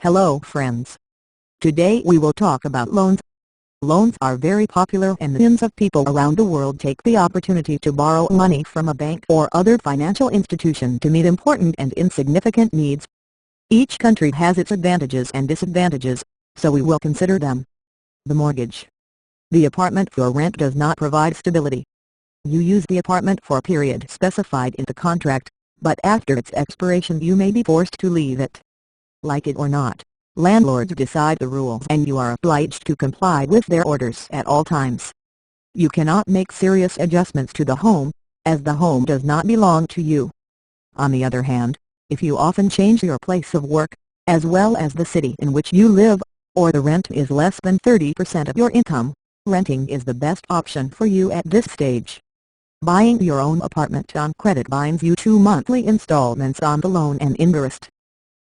Hello friends. Today we will talk about loans. Loans are very popular and millions of people around the world take the opportunity to borrow money from a bank or other financial institution to meet important and insignificant needs. Each country has its advantages and disadvantages, so we will consider them. The mortgage. The apartment for rent does not provide stability. You use the apartment for a period specified in the contract, but after its expiration you may be forced to leave it. Like it or not, landlords decide the rules and you are obliged to comply with their orders at all times. You cannot make serious adjustments to the home, as the home does not belong to you. On the other hand, if you often change your place of work, as well as the city in which you live, or the rent is less than 30% of your income, renting is the best option for you at this stage. Buying your own apartment on credit binds you to monthly installments on the loan and interest.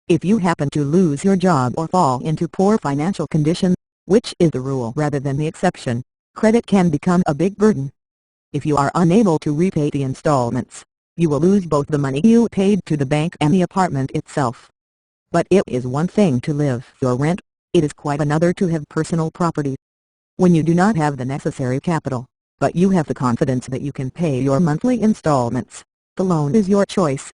If you happen to lose your job or fall into poor financial condition, which is the rule rather than the exception, credit can become a big burden. If you are unable to repay the installments, you will lose both the money you paid to the bank and the apartment itself. But it is one thing to live for rent, it is quite another to have personal property. When you do not have the necessary capital, but you have the confidence that you can pay your monthly installments, the loan is your choice.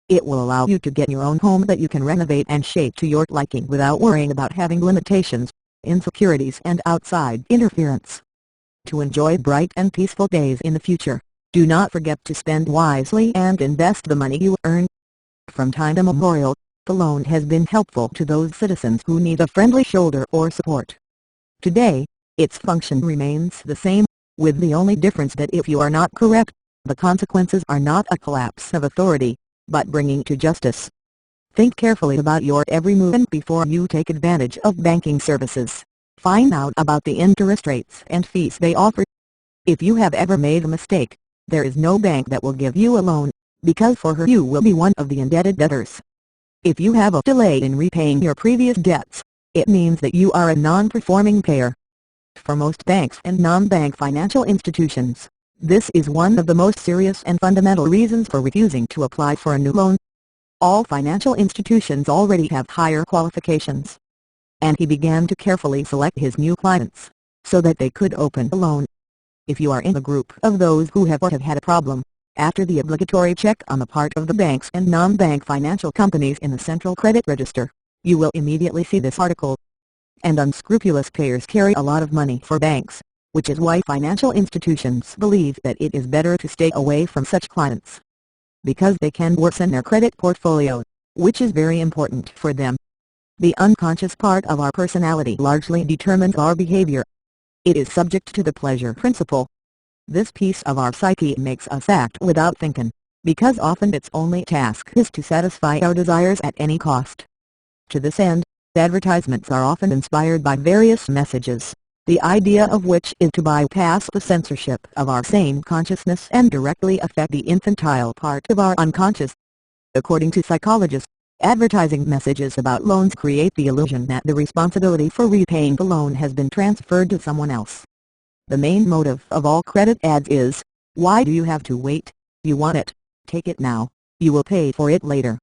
It will allow you to get your own home that you can renovate and shape to your liking without worrying about having limitations, insecurities and outside interference. To enjoy bright and peaceful days in the future, do not forget to spend wisely and invest the money you earn. From time immemorial, the loan has been helpful to those citizens who need a friendly shoulder or support. Today, its function remains the same, with the only difference that if you are not correct, the consequences are not a collapse of authority, but bringing to justice. Think carefully about your every move before you take advantage of banking services. Find out about the interest rates and fees they offer. If you have ever made a mistake, there is no bank that will give you a loan, because for her you will be one of the indebted debtors. If you have a delay in repaying your previous debts, it means that you are a non-performing payer. For most banks and non-bank financial institutions, this is one of the most serious and fundamental reasons for refusing to apply for a new loan. All financial institutions already have higher qualifications. And he began to carefully select his new clients, so that they could open a loan. If you are in the group of those who have or have had a problem, after the obligatory check on the part of the banks and non-bank financial companies in the Central Credit Register, you will immediately see this article. And unscrupulous payers carry a lot of money for banks, which is why financial institutions believe that it is better to stay away from such clients. Because they can worsen their credit portfolio, which is very important for them. The unconscious part of our personality largely determines our behavior. It is subject to the pleasure principle. This piece of our psyche makes us act without thinking, because often its only task is to satisfy our desires at any cost. To this end, advertisements are often inspired by various messages, the idea of which is to bypass the censorship of our sane consciousness and directly affect the infantile part of our unconscious. According to psychologists, advertising messages about loans create the illusion that the responsibility for repaying the loan has been transferred to someone else. The main motive of all credit ads is, why do you have to wait? You want it, take it now, you will pay for it later.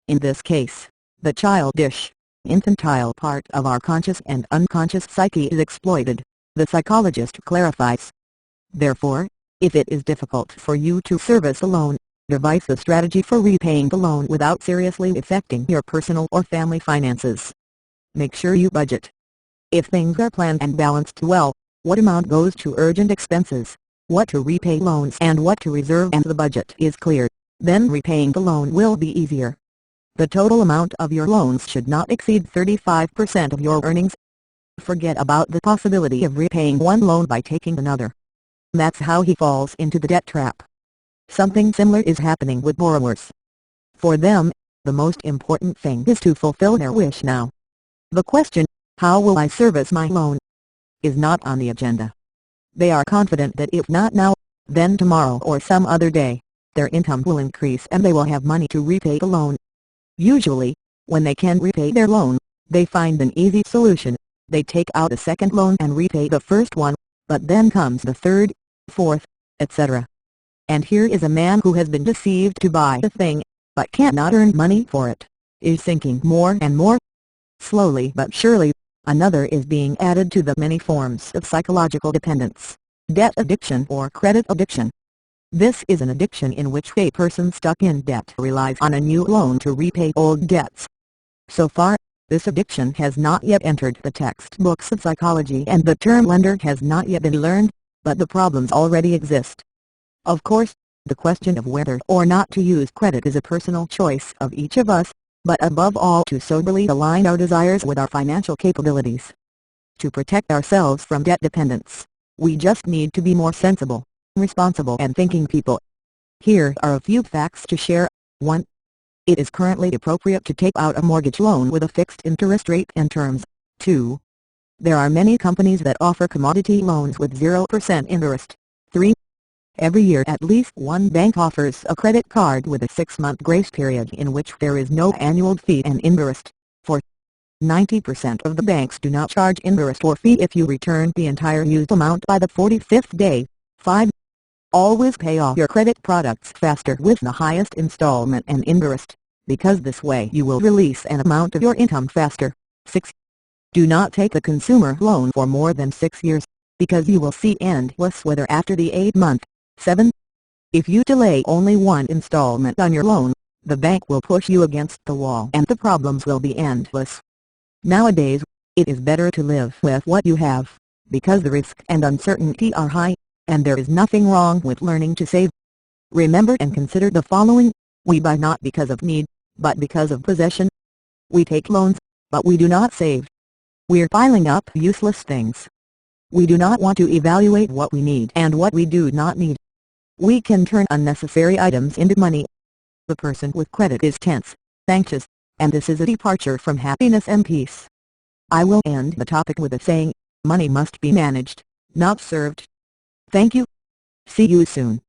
In this case, the childish, infantile part of our conscious and unconscious psyche is exploited, the psychologist clarifies. Therefore, if it is difficult for you to service a loan, devise a strategy for repaying the loan without seriously affecting your personal or family finances. Make sure you budget. If things are planned and balanced well, what amount goes to urgent expenses, what to repay loans and what to reserve, and the budget is clear, then repaying the loan will be easier. The total amount of your loans should not exceed 35% of your earnings. Forget about the possibility of repaying one loan by taking another. That's how he falls into the debt trap. Something similar is happening with borrowers. For them, the most important thing is to fulfill their wish now. The question, how will I service my loan, is not on the agenda. They are confident that if not now, then tomorrow or some other day, their income will increase and they will have money to repay the loan. Usually, when they can repay their loan, they find an easy solution. They take out a second loan and repay the first one, but then comes the third, fourth, etc. And here is a man who has been deceived to buy a thing, but cannot earn money for it, is sinking more and more. Slowly but surely, another is being added to the many forms of psychological dependence: debt addiction or credit addiction. This is an addiction in which a person stuck in debt relies on a new loan to repay old debts. So far, this addiction has not yet entered the textbooks of psychology and the term lender has not yet been learned, but the problems already exist. Of course, the question of whether or not to use credit is a personal choice of each of us, but above all to soberly align our desires with our financial capabilities. To protect ourselves from debt dependence, we just need to be more sensible, responsible and thinking people. Here are a few facts to share. 1. It is currently appropriate to take out a mortgage loan with a fixed interest rate and terms. 2. There are many companies that offer commodity loans with 0% interest. 3. Every year at least one bank offers a credit card with a 6-month grace period in which there is no annual fee and interest. 4. 90% of the banks do not charge interest or fee if you return the entire used amount by the 45th day. 5. Always pay off your credit products faster with the highest installment and interest, because this way you will release an amount of your income faster. 6. Do not take a consumer loan for more than 6 years, because you will see endless weather after the 8th month. 7. If you delay only one installment on your loan, the bank will push you against the wall and the problems will be endless. Nowadays, it is better to live with what you have, because the risk and uncertainty are high, and there is nothing wrong with learning to save. Remember and consider the following: we buy not because of need, but because of possession. We take loans, but we do not save. We're piling up useless things. We do not want to evaluate what we need and what we do not need. We can turn unnecessary items into money. The person with credit is tense, anxious, and this is a departure from happiness and peace. I will end the topic with a saying: money must be managed, not served. Thank you. See you soon.